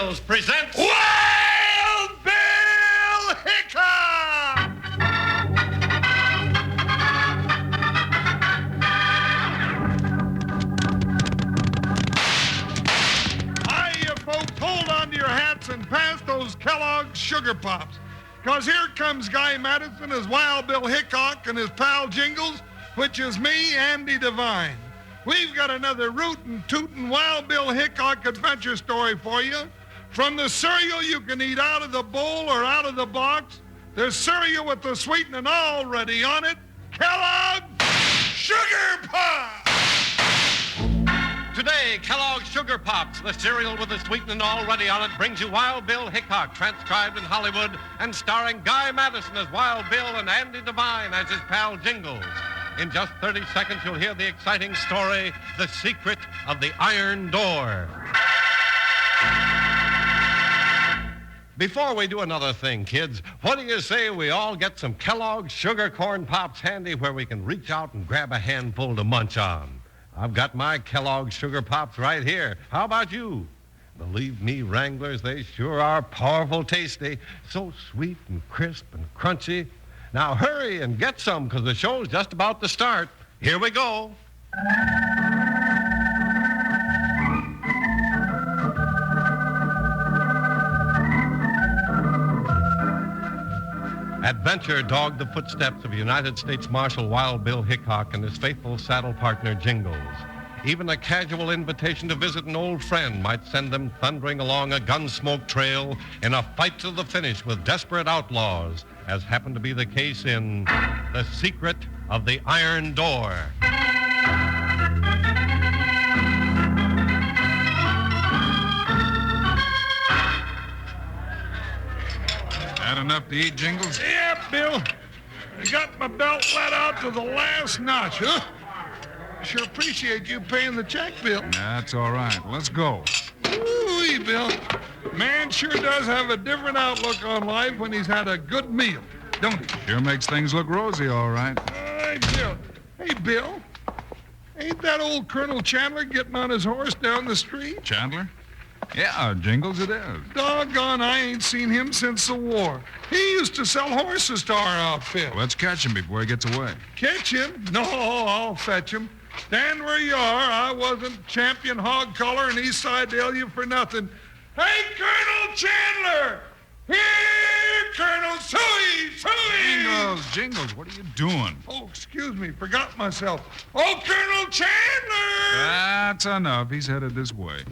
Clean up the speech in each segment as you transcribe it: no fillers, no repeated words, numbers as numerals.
Jingles presents Wild Bill Hickok! Hiya, folks. Hold on to your hats and pass those Kellogg's Sugar Pops. Because here comes Guy Madison as Wild Bill Hickok and his pal Jingles, which is me, Andy Devine. We've got another rootin' tootin' Wild Bill Hickok adventure story for you. From the cereal you can eat out of the bowl or out of the box, there's cereal with the sweetening already on it. Kellogg's Sugar Pops! Today, Kellogg's Sugar Pops, the cereal with the sweetening already on it, brings you Wild Bill Hickok, transcribed in Hollywood and starring Guy Madison as Wild Bill and Andy Devine as his pal Jingles. In just 30 seconds, you'll hear the exciting story, The Secret of the Iron Door. Before we do another thing, kids, what do you say we all get some Kellogg's Sugar Corn Pops handy where we can reach out and grab a handful to munch on? I've got my Kellogg's Sugar Pops right here. How about you? Believe me, Wranglers, they sure are powerful tasty. So sweet and crisp and crunchy. Now hurry and get some, because the show's just about to start. Here we go. Adventure dogged the footsteps of United States Marshal Wild Bill Hickok and his faithful saddle partner, Jingles. Even a casual invitation to visit an old friend might send them thundering along a gunsmoke trail in a fight to the finish with desperate outlaws, as happened to be the case in The Secret of the Iron Door. That enough to eat, Jingles? Yeah, Bill. I got my belt let out to the last notch, huh? Sure appreciate you paying the check, Bill. That's all right. Let's go. Ooh-wee, Bill. Man sure does have a different outlook on life when he's had a good meal, don't he? Sure makes things look rosy, all right. All right, Bill. Hey, Bill. Ain't that old Colonel Chandler getting on his horse down the street? Chandler? Yeah, Jingles, it is. Doggone, I ain't seen him since the war. He used to sell horses to our outfit. Well, let's catch him before he gets away. Catch him? No, I'll fetch him. Stand where you are. I wasn't champion hog collar in East Side Delia for nothing. Hey, Colonel Chandler! Here, Colonel Suey! Jingles, what are you doing? Oh, excuse me, forgot myself. Oh, Colonel Chandler! That's enough. He's headed this way.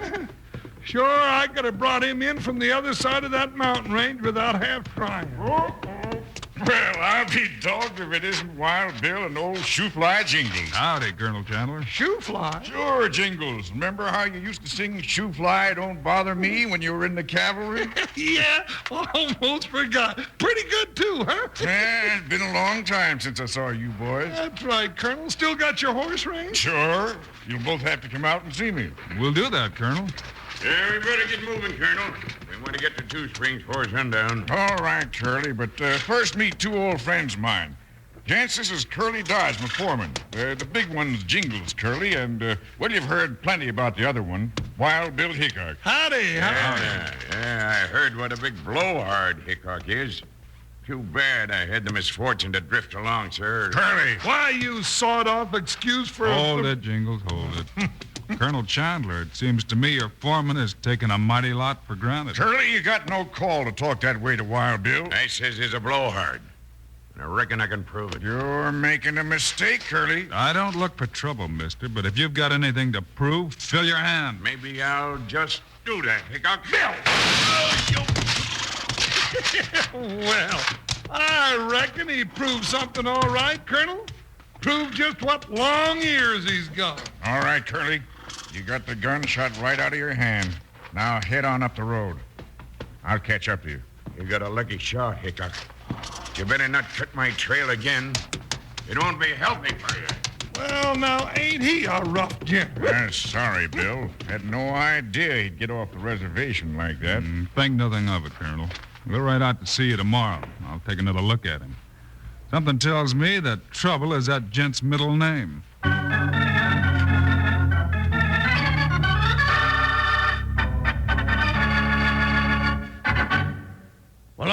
Sure, I could have brought him in from the other side of that mountain range without half trying. Well, I'll be dogged if it isn't Wild Bill and old Shoefly Jingles. Howdy, Colonel Chandler. Shoefly? Sure, Jingles. Remember how you used to sing Shoefly Don't Bother Me when you were in the cavalry? Yeah, almost forgot. Pretty good, too, huh? Yeah, it's been a long time since I saw you boys. That's right, Colonel. Still got your horse range? Sure. You'll both have to come out and see me. We'll do that, Colonel. Yeah, we better get moving, Colonel. We want to get to Two Springs before sundown. All right, Curly, but first meet two old friends of mine. Gents, this is Curly Dodge, my foreman. The big one's Jingles, Curly, and, well, you've heard plenty about the other one, Wild Bill Hickok. Howdy. Yeah, I heard what a big blowhard Hickok is. Too bad I had the misfortune to drift along, sir. Curly! Why, you sawed-off excuse for... Hold it, Jingles, hold it. Colonel Chandler, it seems to me your foreman has taken a mighty lot for granted. Curly, you got no call to talk that way to Wild Bill. I says he's a blowhard. And I reckon I can prove it. You're making a mistake, Curly. I don't look for trouble, mister, but if you've got anything to prove, fill your hand. Maybe I'll just do that, Hickok. Well, I reckon he proved something all right, Colonel. Proved just what long ears he's got. All right, Curly. You got the gun shot right out of your hand. Now head on up the road. I'll catch up to you. You got a lucky shot, Hickok. You better not cut my trail again. It won't be healthy for you. Well, now, ain't he a rough gent? Sorry, Bill. Had no idea he'd get off the reservation like that. Think nothing of it, Colonel. We'll ride out to see you tomorrow. I'll take another look at him. Something tells me that Trouble is that gent's middle name.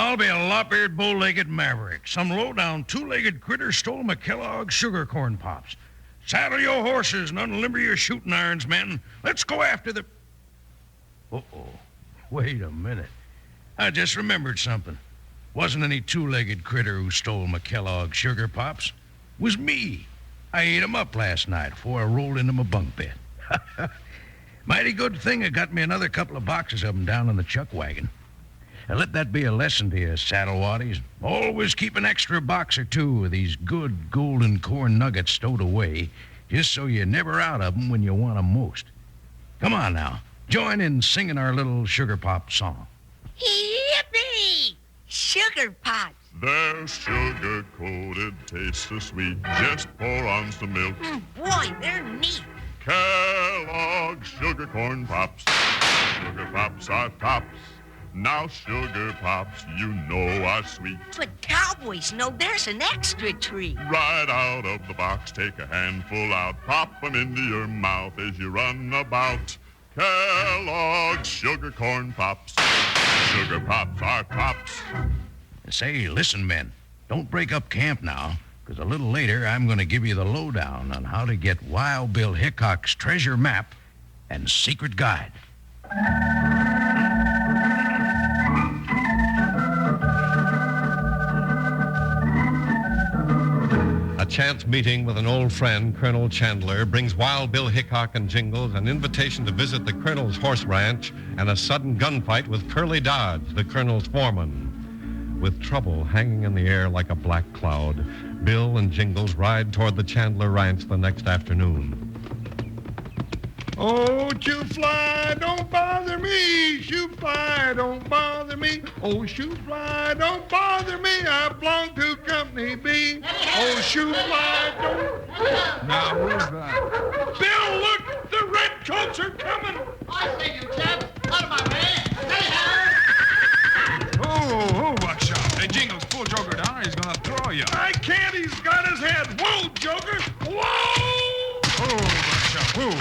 I'll be a lop-eared, bow-legged maverick. Some low-down, two-legged critter stole my Kellogg's sugar corn pops. Saddle your horses and unlimber your shooting irons, men. Let's go after the... Uh-oh. Wait a minute. I just remembered something. Wasn't any two-legged critter who stole my Kellogg's sugar pops. It was me. I ate 'em up last night before I rolled into my bunk bed. Mighty good thing I got me another couple of boxes of 'em down in the chuck wagon. Now let that be a lesson to you, saddle waddies. Always keep an extra box or two of these good golden corn nuggets stowed away, just so you're never out of 'em when you want 'em most. Come on now, join in singing our little sugar pop song. Yippee! Sugar pops. They're sugar-coated, taste so sweet. Just pour on some milk. Boy, they're neat. Kellogg's Sugar Corn Pops. Sugar Pops are tops. Now Sugar Pops, you know are sweet. But cowboys know there's an extra treat. Right out of the box, take a handful out. Pop 'em into your mouth as you run about. Kellogg's Sugar Corn Pops. Sugar Pops are tops. Say, listen, men, don't break up camp now, because a little later I'm going to give you the lowdown on how to get Wild Bill Hickok's treasure map and secret guide. A chance meeting with an old friend, Colonel Chandler, brings Wild Bill Hickok and Jingles an invitation to visit the Colonel's horse ranch and a sudden gunfight with Curly Dodge, the Colonel's foreman. With trouble hanging in the air like a black cloud, Bill and Jingles ride toward the Chandler ranch the next afternoon. Oh, shoot fly, don't bother me. Shoot fly, don't bother me. Oh, shoot fly, don't bother me. I belong to Company B. Oh, shoot fly, don't... Now, who's that? Bill, look, the redcoats are coming. I say, you chaps, out of my way. Oh, watch out. Hey, Jingles, pull Joker down or he's going to throw you. I can't, he's got his head. Whoa, Joker. Whoa! Oh, watch out. Whoa.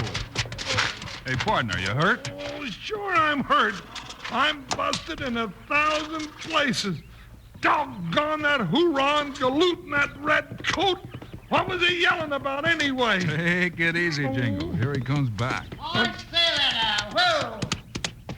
Hey, partner, you hurt? Oh, sure I'm hurt. I'm busted in 1,000 places. Doggone that hoorah and galoot in that red coat. What was he yelling about anyway? Take it easy, Jingles. Here he comes back. Oh, say that now. Whoa.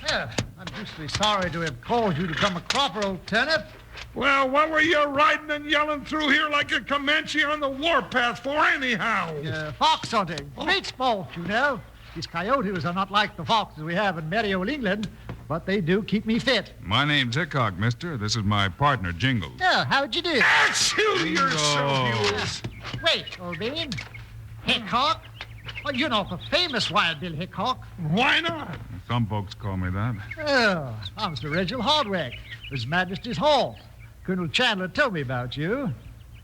Yeah, I'm justly sorry to have caused you to come a cropper, old turnip. Well, what were you riding and yelling through here like a Comanche on the warpath for anyhow? Fox hunting. Great sport, you know. These coyotes are not like the foxes we have in merry old England, but they do keep me fit. My name's Hickok, mister. This is my partner, Jingles. Oh, how'd you do? Achoo, you're so mules. Wait, old bean. Hickok? Well, you're not the famous Wild Bill Hickok. Why not? Some folks call me that. Oh, I'm Sir Reginald Hardwick, His Majesty's horse. Colonel Chandler told me about you.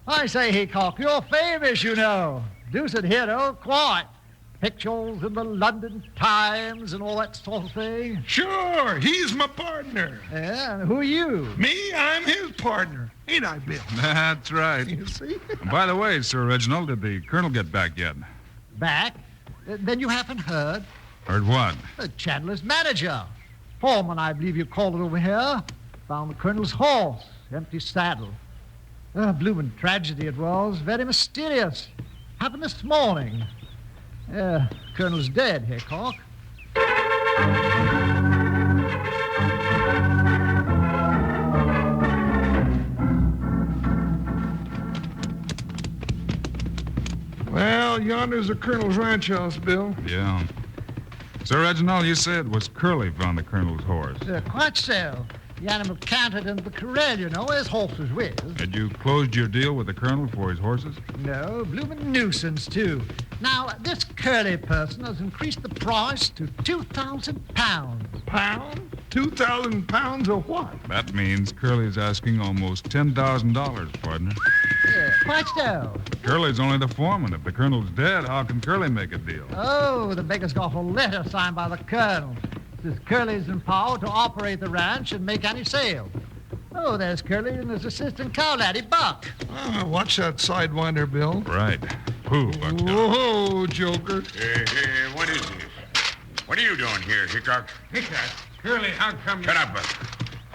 I say, Hickok, you're famous, you know. Deuced hero, quite. Pictures in the London Times and all that sort of thing. Sure, he's my partner. Yeah, and who are you? Me, I'm his partner. Ain't I, Bill? That's right. You see? And by the way, Sir Reginald, did the colonel get back yet? Back? Then you haven't heard? Heard what? Chandler's manager. Foreman, I believe you called it over here. Found the colonel's horse, empty saddle. Bloomin' tragedy it was. Very mysterious. Happened this morning. Colonel's dead, Hickok. Well, yonder's the Colonel's ranch house, Bill. Yeah. Sir Reginald, you said it was Curly found the colonel's horse. Quite so. The animal cantered into the corral, you know, where his horse was with. Had you closed your deal with the colonel for his horses? No, bloomin' nuisance, too. Now, this Curly person has increased the price to 2,000 pounds. Pound? 2,000 pounds of what? That means Curly's asking almost $10,000, partner. Quite so. Curly's only the foreman. If the colonel's dead, how can Curly make a deal? Oh, the beggar's got a letter signed by the colonel. Says Curly's empowered to operate the ranch and make any sale. Oh, there's Curly and his assistant cow laddie, Buck. Watch that sidewinder, Bill. Right. Who, Buck? Whoa, Joker. Hey, what is this? What are you doing here, Hickok? Hickok, Curly, how come you... Shut up, Buck.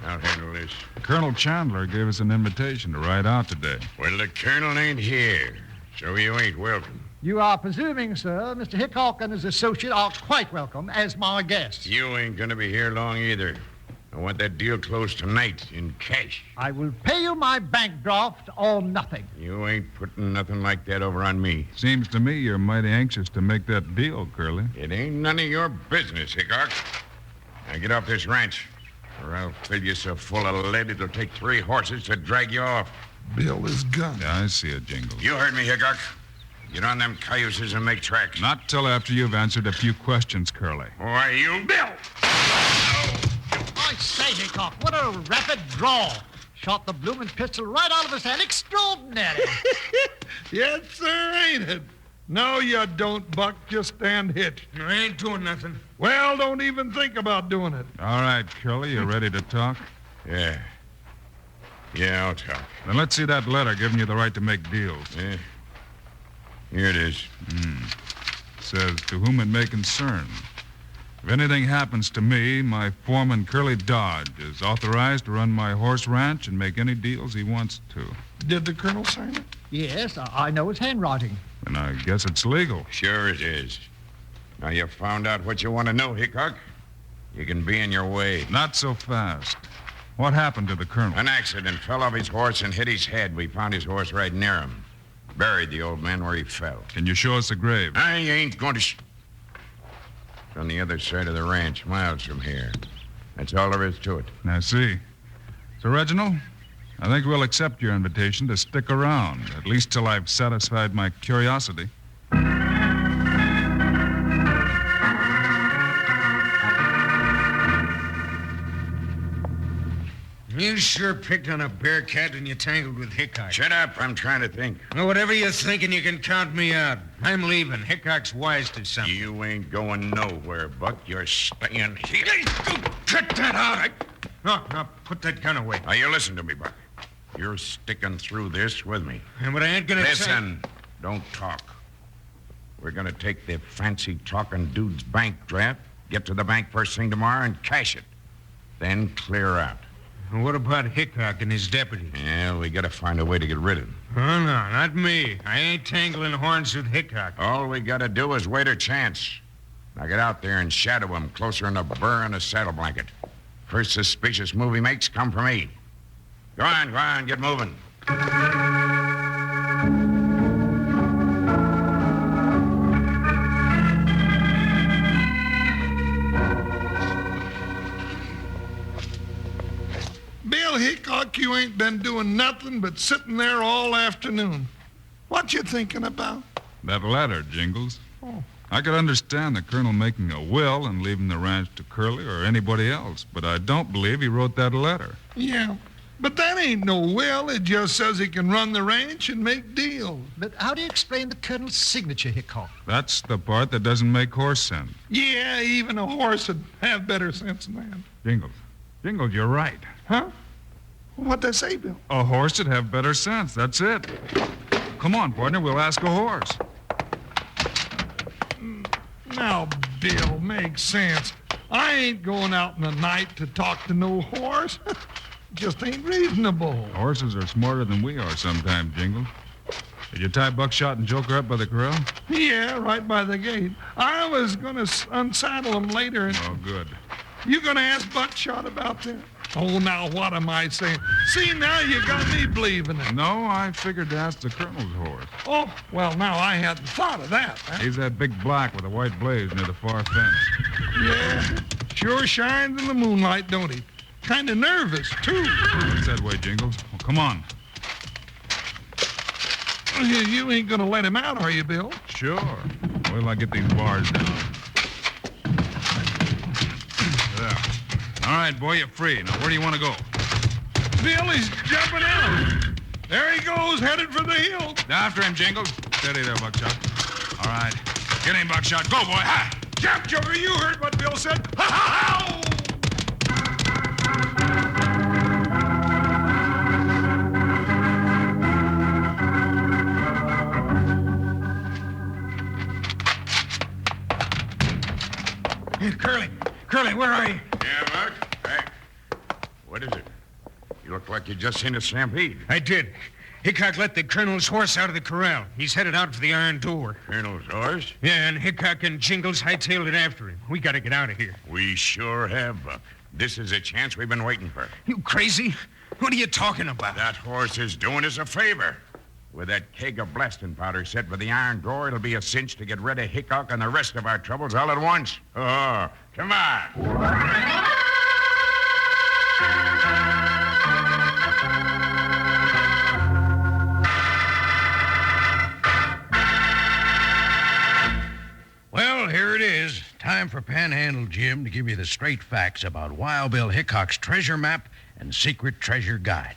I'll handle this. Colonel Chandler gave us an invitation to ride out today. Well, the colonel ain't here, so you ain't welcome. You are presuming, sir, Mr. Hickok and his associate are quite welcome as my guests. You ain't gonna be here long either. I want that deal closed tonight in cash. I will pay you my bank draft or nothing. You ain't putting nothing like that over on me. Seems to me you're mighty anxious to make that deal, Curly. It ain't none of your business, Hickok. Now get off this ranch, or I'll fill you so full of lead it'll take 3 horses to drag you off. Bill is gone. Yeah, I see it, Jingles. You heard me, Hickok. Get on them cayuses and make tracks. Not till after you've answered a few questions, Curly. Why, you... Bill! I say, Hickok, what a rapid draw. Shot the bloomin' pistol right out of his hand. Extraordinary. Yes, sir, ain't it? No, you don't, Buck. Just stand hitched. I ain't doing nothing. Well, don't even think about doing it. All right, Curly, you ready to talk? Yeah. Yeah, I'll talk. Then let's see that letter giving you the right to make deals. Yeah. Here it is. It says, to whom it may concern. If anything happens to me, my foreman, Curly Dodge, is authorized to run my horse ranch and make any deals he wants to. Did the colonel sign it? Yes, I know his handwriting. And I guess it's legal. Sure it is. Now you found out what you want to know, Hickok. You can be in your way. Not so fast. What happened to the colonel? An accident. Fell off his horse and hit his head. We found his horse right near him. Buried the old man where he fell. Can you show us the grave? I ain't going to... It's on the other side of the ranch, miles from here. That's all there is to it. I see. So, Reginald, I think we'll accept your invitation to stick around, at least till I've satisfied my curiosity. You sure picked on a bearcat when you tangled with Hickok. Shut up. I'm trying to think. Well, whatever you're thinking, you can count me out. I'm leaving. Hickok's wise to something. You ain't going nowhere, Buck. You're staying here. Cut that out. No, put that gun away. Now, you listen to me, Buck. You're sticking through this with me. But I ain't gonna... Listen. Don't talk. We're going to take the fancy talking dude's bank draft, get to the bank first thing tomorrow, and cash it. Then clear out. What about Hickok and his deputy? Yeah, we got to find a way to get rid of him. Oh, no, not me. I ain't tangling horns with Hickok. All we got to do is wait our chance. Now get out there and shadow him closer than a burr in a saddle blanket. First suspicious move he makes, come for me. Go on, get moving. Bill Hickok, you ain't been doing nothing but sitting there all afternoon. What you thinking about? That letter, Jingles. Oh. I could understand the colonel making a will and leaving the ranch to Curly or anybody else, but I don't believe he wrote that letter. Yeah, but that ain't no will. It just says he can run the ranch and make deals. But how do you explain the colonel's signature, Hickok? That's the part that doesn't make horse sense. Yeah, even a horse would have better sense than that. Jingles, you're right. Huh? What'd they say, Bill? A horse would have better sense. That's it. Come on, partner. We'll ask a horse. Now, Bill, makes sense. I ain't going out in the night to talk to no horse. Just ain't reasonable. Horses are smarter than we are sometimes, Jingles. Did you tie Buckshot and Joker up by the corral? Yeah, right by the gate. I was going to unsaddle them later. And... Oh, good. You going to ask Buckshot about that? Oh, now what am I saying? See, now you got me believing it. No, I figured to ask the colonel's horse. Oh, well, now I hadn't thought of that. He's that big black with a white blaze near the far fence. Yeah, sure shines in the moonlight, don't he? Kind of nervous, too. It's that way, Jingles. Well, come on. You ain't going to let him out, are you, Bill? Sure. Wait till I get these bars down. There. All right, boy, you're free. Now, where do you want to go? Bill, he's jumping out. There he goes, headed for the hill. After him, Jingles. Steady there, Buckshot. All right. Get him, Buckshot. Go, boy. Ha! Jump, Joker, you heard what Bill said. Ha, ha, ha! Curly, where are you? Yeah, Buck? Hey. What is it? You look like you just seen a stampede. I did. Hickok let the colonel's horse out of the corral. He's headed out for the iron door. Colonel's horse? Yeah, and Hickok and Jingles hightailed it after him. We gotta get out of here. We sure have, Buck. This is a chance we've been waiting for. You crazy? What are you talking about? That horse is doing us a favor. With that keg of blasting powder set for the iron door, it'll be a cinch to get rid of Hickok and the rest of our troubles all at once. Oh, come on. Well, here it is. Time for Panhandle Jim to give you the straight facts about Wild Bill Hickok's treasure map and secret treasure guide.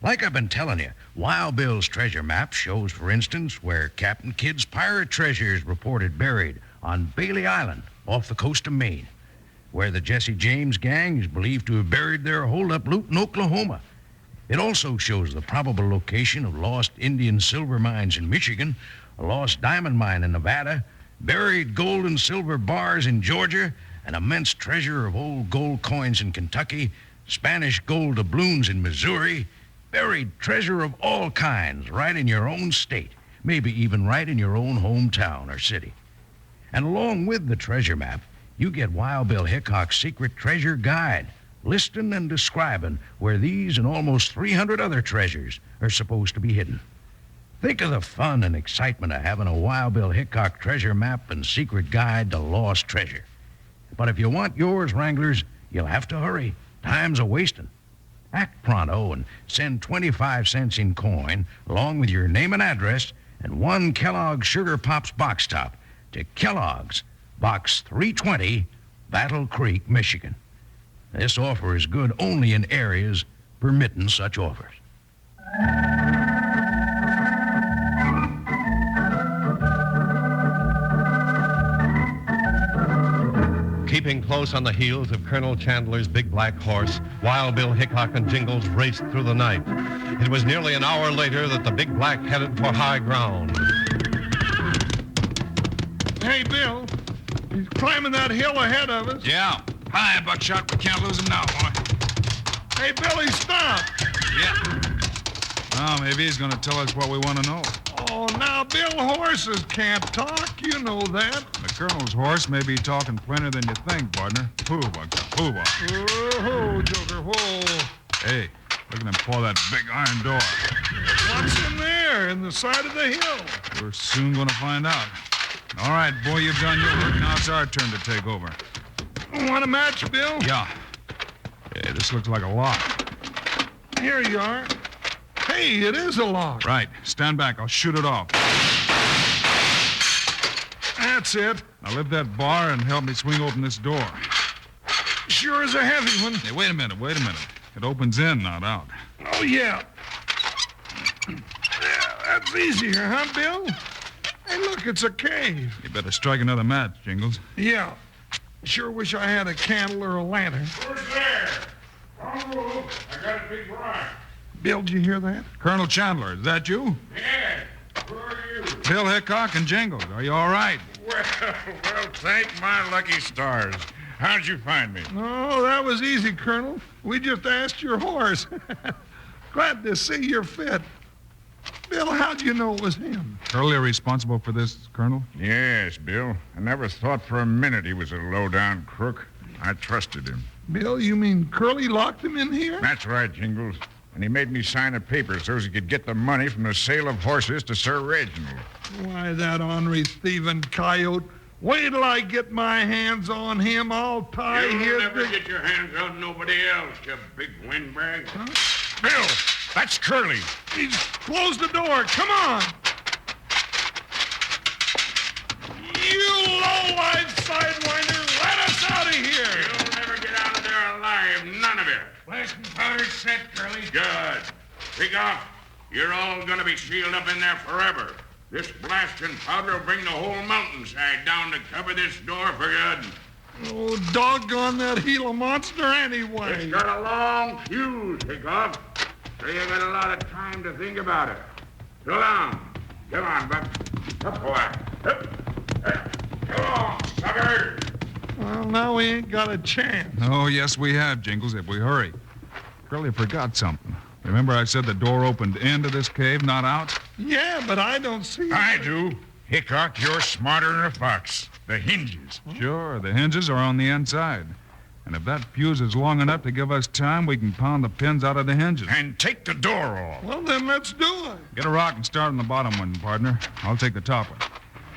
Like I've been telling you, Wild Bill's treasure map shows, for instance, where Captain Kidd's pirate treasure is reported buried on Bailey Island off the coast of Maine, where the Jesse James gang is believed to have buried their holdup loot in Oklahoma. It also shows the probable location of lost Indian silver mines in Michigan, a lost diamond mine in Nevada, buried gold and silver bars in Georgia, an immense treasure of old gold coins in Kentucky, Spanish gold doubloons in Missouri, buried treasure of all kinds right in your own state, maybe even right in your own hometown or city. And along with the treasure map, you get Wild Bill Hickok's secret treasure guide, listing and describing where these and almost 300 other treasures are supposed to be hidden. Think of the fun and excitement of having a Wild Bill Hickok treasure map and secret guide to lost treasure. But if you want yours, Wranglers, you'll have to hurry. Time's a-wasting. Act pronto and send 25 cents in coin along with your name and address and one Kellogg's Sugar Pops box top to Kellogg's, Box 320, Battle Creek, Michigan. This offer is good only in areas permitting such offers. Keeping close on the heels of Colonel Chandler's big black horse, Wild Bill Hickok and Jingles raced through the night. It was nearly an hour later that the big black headed for high ground. Hey, Bill, he's climbing that hill ahead of us. Yeah. Hi, Buckshot. We can't lose him now, boy. Hey, Billy, stop. Yeah. Oh, maybe he's going to tell us what we want to know. Oh, now, Bill, horses can't talk. You know that. The colonel's horse may be talking plainer than you think, partner. Whoa, Buckshot. Whoa. Whoa, Joker, whoa. Hey, look at him pull that big iron door. What's in there in the side of the hill? We're soon going to find out. All right, boy, you've done your work. Now it's our turn to take over. Want a match, Bill? Yeah. Hey, this looks like a lock. Here you are. Hey, it is a lock. Right. Stand back. I'll shoot it off. That's it. Now lift that bar and help me swing open this door. Sure is a heavy one. Hey, wait a minute. It opens in, not out. Oh, yeah. Yeah, that's easier, huh, Bill? Hey, look, it's a cave. You better strike another match, Jingles. Yeah. Sure wish I had a candle or a lantern. Who's there? Don't move. I got a big rock. Bill, did you hear that? Colonel Chandler, is that you? Yeah. Who are you? Bill Hickok and Jingles. Are you all right? Well, thank my lucky stars. How'd you find me? Oh, that was easy, Colonel. We just asked your horse. Glad to see you're fit. Bill, how'd you know it was him? Curly responsible for this, Colonel? Yes, Bill. I never thought for a minute he was a low-down crook. I trusted him. Bill, you mean Curly locked him in here? That's right, Jingles. And he made me sign a paper so he could get the money from the sale of horses to Sir Reginald. Why, that ornery thieving coyote. Wait till I get my hands on him. I'll tie his... You'll never get your hands on nobody else, you big windbag. Huh? Bill, that's Curly. He's closed the door. Come on. You low-life sidewinder, let us out of here. You'll never get out of there alive, none of you. Blasting powder set, Curly. Good. Pick off. You're all gonna be sealed up in there forever. This blasting powder will bring the whole mountainside down to cover this door for good. Oh, doggone that Gila monster anyway. It's got a long fuse, Hickok. So you got a lot of time to think about it. So long. Come on, Buck. Up, boy. Up. Come on, sucker. Well, now we ain't got a chance. Oh, yes, we have, Jingles, if we hurry. Curly forgot something. Remember I said the door opened into this cave, not out? Yeah, but I don't see it. I do. Hickok, you're smarter than a fox. The hinges. Sure, the hinges are on the inside. And if that fuse is long enough to give us time, we can pound the pins out of the hinges. And take the door off. Well, then let's do it. Get a rock and start on the bottom one, partner. I'll take the top one.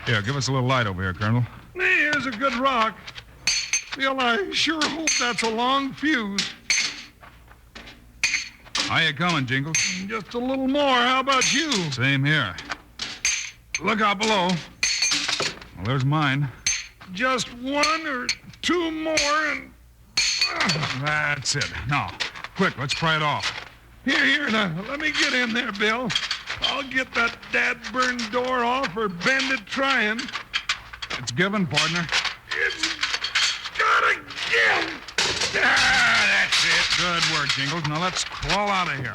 Here, give us a little light over here, Colonel. Here's a good rock. Bill, I sure hope that's a long fuse. How you coming, Jingles? Just a little more. How about you? Same here. Look out below. Well, there's mine. Just one or two more and... That's it. Now, quick, let's pry it off. Here, now, let me get in there, Bill. I'll get that dad-burned door off or bend it trying. It's given, partner. It's gotta give. That's it. Good work, Jingles. Now let's crawl out of here.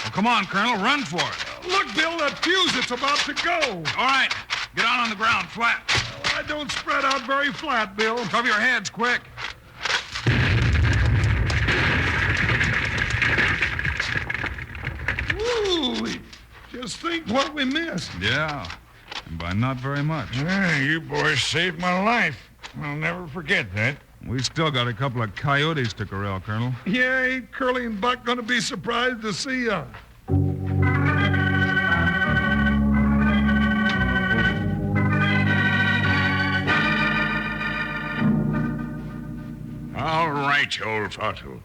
Well, come on, Colonel. Run for it. Look, Bill, that fuse, it's about to go. All right. Get out on the ground, flat. Oh, I don't spread out very flat, Bill. Cover your heads, quick. Woo! Just think what we missed. Yeah, and by not very much. You boys saved my life. I'll never forget that. We still got a couple of coyotes to corral, Colonel. Yeah, ain't Curly and Buck gonna be surprised to see us. All right, you old fossil.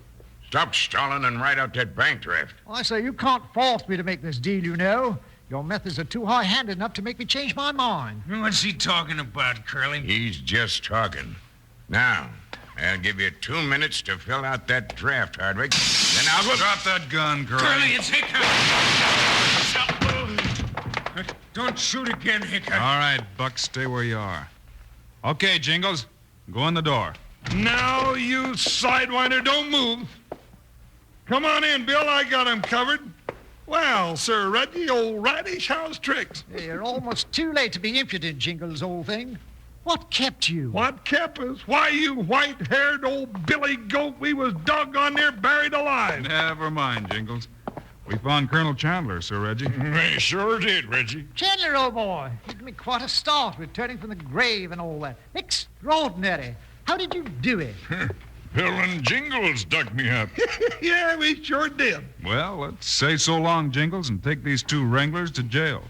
Stop stalling and ride out that bank draft. I say, you can't force me to make this deal, you know. Your methods are too high-handed enough to make me change my mind. What's he talking about, Curly? He's just talking. Now, I'll give you 2 minutes to fill out that draft, Hardwick. Then I'll go... Drop that gun, Curly. Curly, it's Hickok. Don't shoot again, Hickok. All right, Buck, stay where you are. Okay, Jingles, go in the door. Now, you sidewinder, don't move. Come on in, Bill. I got him covered. Well, Sir Reggie, old radish, how's tricks? You're almost too late to be impudent, Jingles, old thing. What kept you? What kept us? Why, you white-haired old Billy Goat, we was doggone near buried alive. Never mind, Jingles. We found Colonel Chandler, Sir Reggie. They sure did, Reggie. Chandler, old boy, you gave me quite a start returning from the grave and all that. Extraordinary. How did you do it? Bill and Jingles dug me up. Yeah, we sure did. Well, let's say so long, Jingles, and take these two wranglers to jail.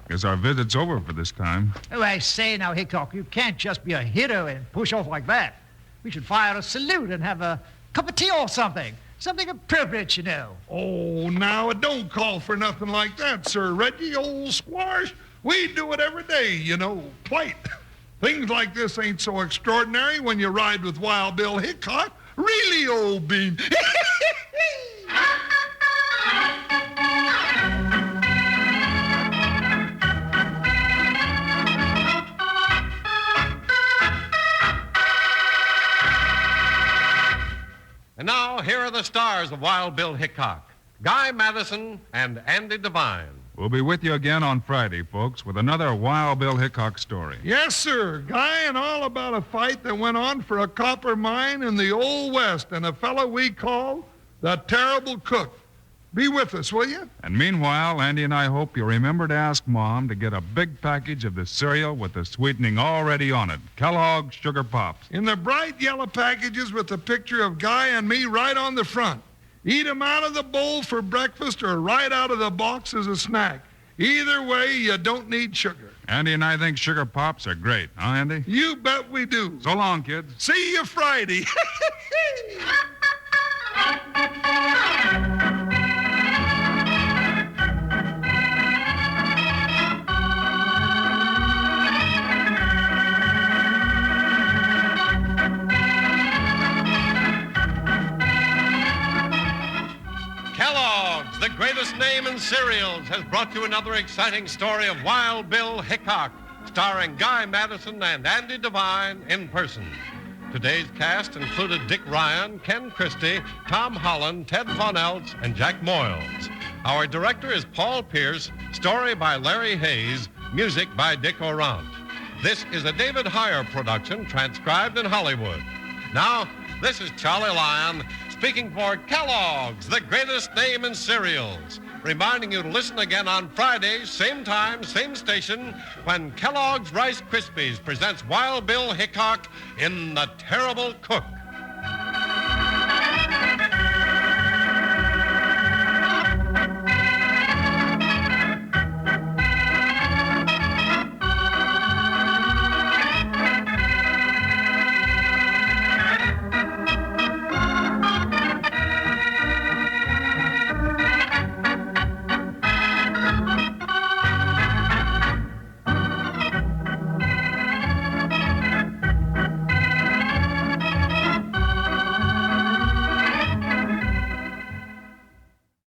Guess our visit's over for this time. Oh, I say now, Hickok, you can't just be a hero and push off like that. We should fire a salute and have a cup of tea or something. Something appropriate, you know. Oh, now, it don't call for nothing like that, Sir Reggie, old squash. We do it every day, you know, quite. Things like this ain't so extraordinary when you ride with Wild Bill Hickok. Really, old bean. And now, here are the stars of Wild Bill Hickok, Guy Madison and Andy Devine. We'll be with you again on Friday, folks, with another Wild Bill Hickok story. Yes, sir. Guy and all about a fight that went on for a copper mine in the Old West and a fellow we call the Terrible Cook. Be with us, will you? And meanwhile, Andy and I hope you'll remember to ask Mom to get a big package of the cereal with the sweetening already on it, Kellogg's Sugar Pops. In the bright yellow packages with the picture of Guy and me right on the front. Eat 'em out of the bowl for breakfast or right out of the box as a snack. Either way, you don't need sugar. Andy and I think Sugar Pops are great, huh, Andy? You bet we do. So long, kids. See you Friday. Kellogg's, the greatest name in cereals, has brought you another exciting story of Wild Bill Hickok, starring Guy Madison and Andy Devine in person. Today's cast included Dick Ryan, Ken Christie, Tom Holland, Ted Von Eltz, and Jack Moyles. Our director is Paul Pierce, story by Larry Hayes, music by Dick Orant. This is a David Heyer production transcribed in Hollywood. Now, this is Charlie Lyon speaking for Kellogg's, the greatest name in cereals. Reminding you to listen again on Friday, same time, same station, when Kellogg's Rice Krispies presents Wild Bill Hickok in The Terrible Cook.